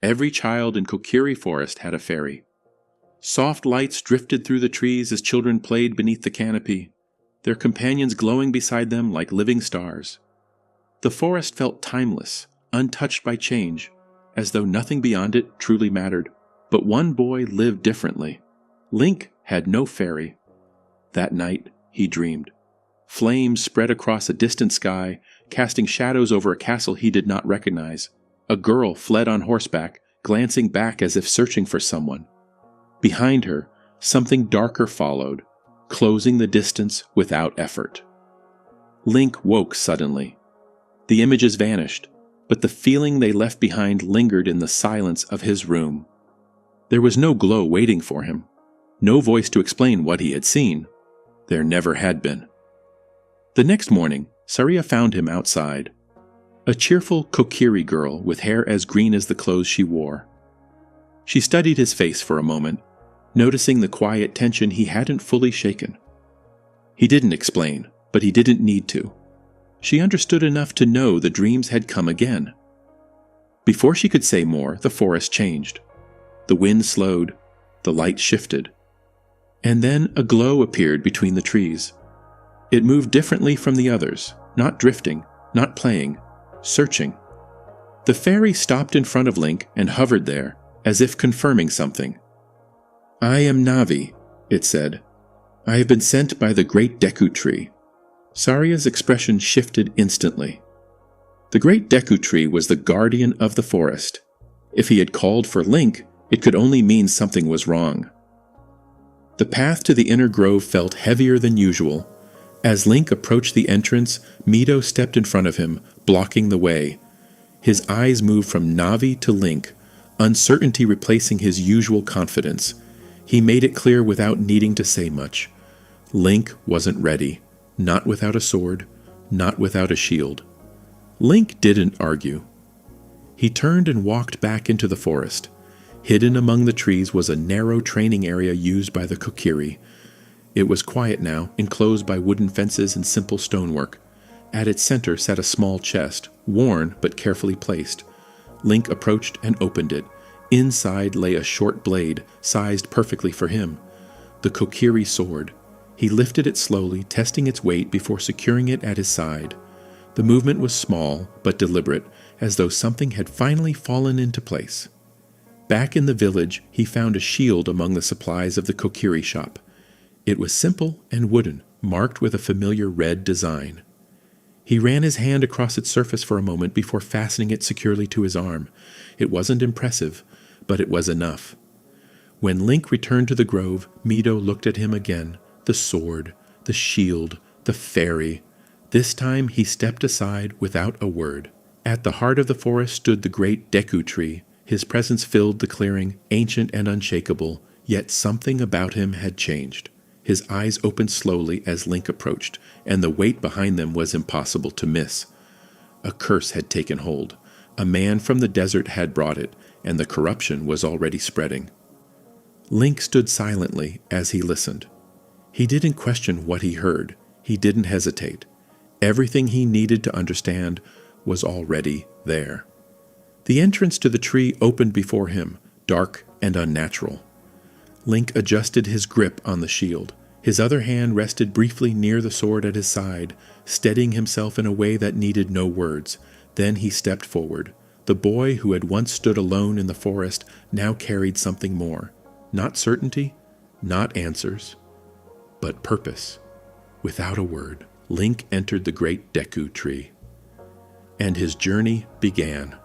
Every child in Kokiri Forest had a fairy. Soft lights drifted through the trees as children played beneath the canopy, their companions glowing beside them like living stars. The forest felt timeless, untouched by change, as though nothing beyond it truly mattered. But one boy lived differently. Link had no fairy. That night, he dreamed. Flames spread across a distant sky, casting shadows over a castle he did not recognize. A girl fled on horseback, glancing back as if searching for someone. Behind her, something darker followed, closing the distance without effort. Link woke suddenly. The images vanished, but the feeling they left behind lingered in the silence of his room. There was no glow waiting for him, no voice to explain what he had seen. There never had been. The next morning, Saria found him outside. A cheerful Kokiri girl with hair as green as the clothes she wore. She studied his face for a moment, noticing the quiet tension he hadn't fully shaken. He didn't explain, but he didn't need to. She understood enough to know the dreams had come again. Before she could say more, the forest changed. The wind slowed, the light shifted. And then a glow appeared between the trees. It moved differently from the others, not drifting, not playing, searching. The fairy stopped in front of Link and hovered there, as if confirming something. "I am Navi," it said. "I have been sent by the Great Deku Tree." Saria's expression shifted instantly. The Great Deku Tree was the guardian of the forest. If he had called for Link, it could only mean something was wrong. The path to the inner grove felt heavier than usual. As Link approached the entrance, Mido stepped in front of him, blocking the way. His eyes moved from Navi to Link, uncertainty replacing his usual confidence. He made it clear without needing to say much. Link wasn't ready, not without a sword, not without a shield. Link didn't argue. He turned and walked back into the forest. Hidden among the trees was a narrow training area used by the Kokiri. It was quiet now, enclosed by wooden fences and simple stonework. At its center sat a small chest, worn but carefully placed. Link approached and opened it. Inside lay a short blade, sized perfectly for him. The Kokiri sword. He lifted it slowly, testing its weight before securing it at his side. The movement was small, but deliberate, as though something had finally fallen into place. Back in the village, he found a shield among the supplies of the Kokiri shop. It was simple and wooden, marked with a familiar red design. He ran his hand across its surface for a moment before fastening it securely to his arm. It wasn't impressive, but it was enough. When Link returned to the grove, Mido looked at him again. The sword, the shield, the fairy. This time he stepped aside without a word. At the heart of the forest stood the Great Deku Tree. His presence filled the clearing, ancient and unshakable, yet something about him had changed. His eyes opened slowly as Link approached, and the weight behind them was impossible to miss. A curse had taken hold. A man from the desert had brought it, and the corruption was already spreading. Link stood silently as he listened. He didn't question what he heard. He didn't hesitate. Everything he needed to understand was already there. The entrance to the tree opened before him, dark and unnatural. Link adjusted his grip on the shield. His other hand rested briefly near the sword at his side, steadying himself in a way that needed no words. Then he stepped forward. The boy who had once stood alone in the forest now carried something more. Not certainty, not answers, but purpose. Without a word, Link entered the Great Deku Tree. And his journey began.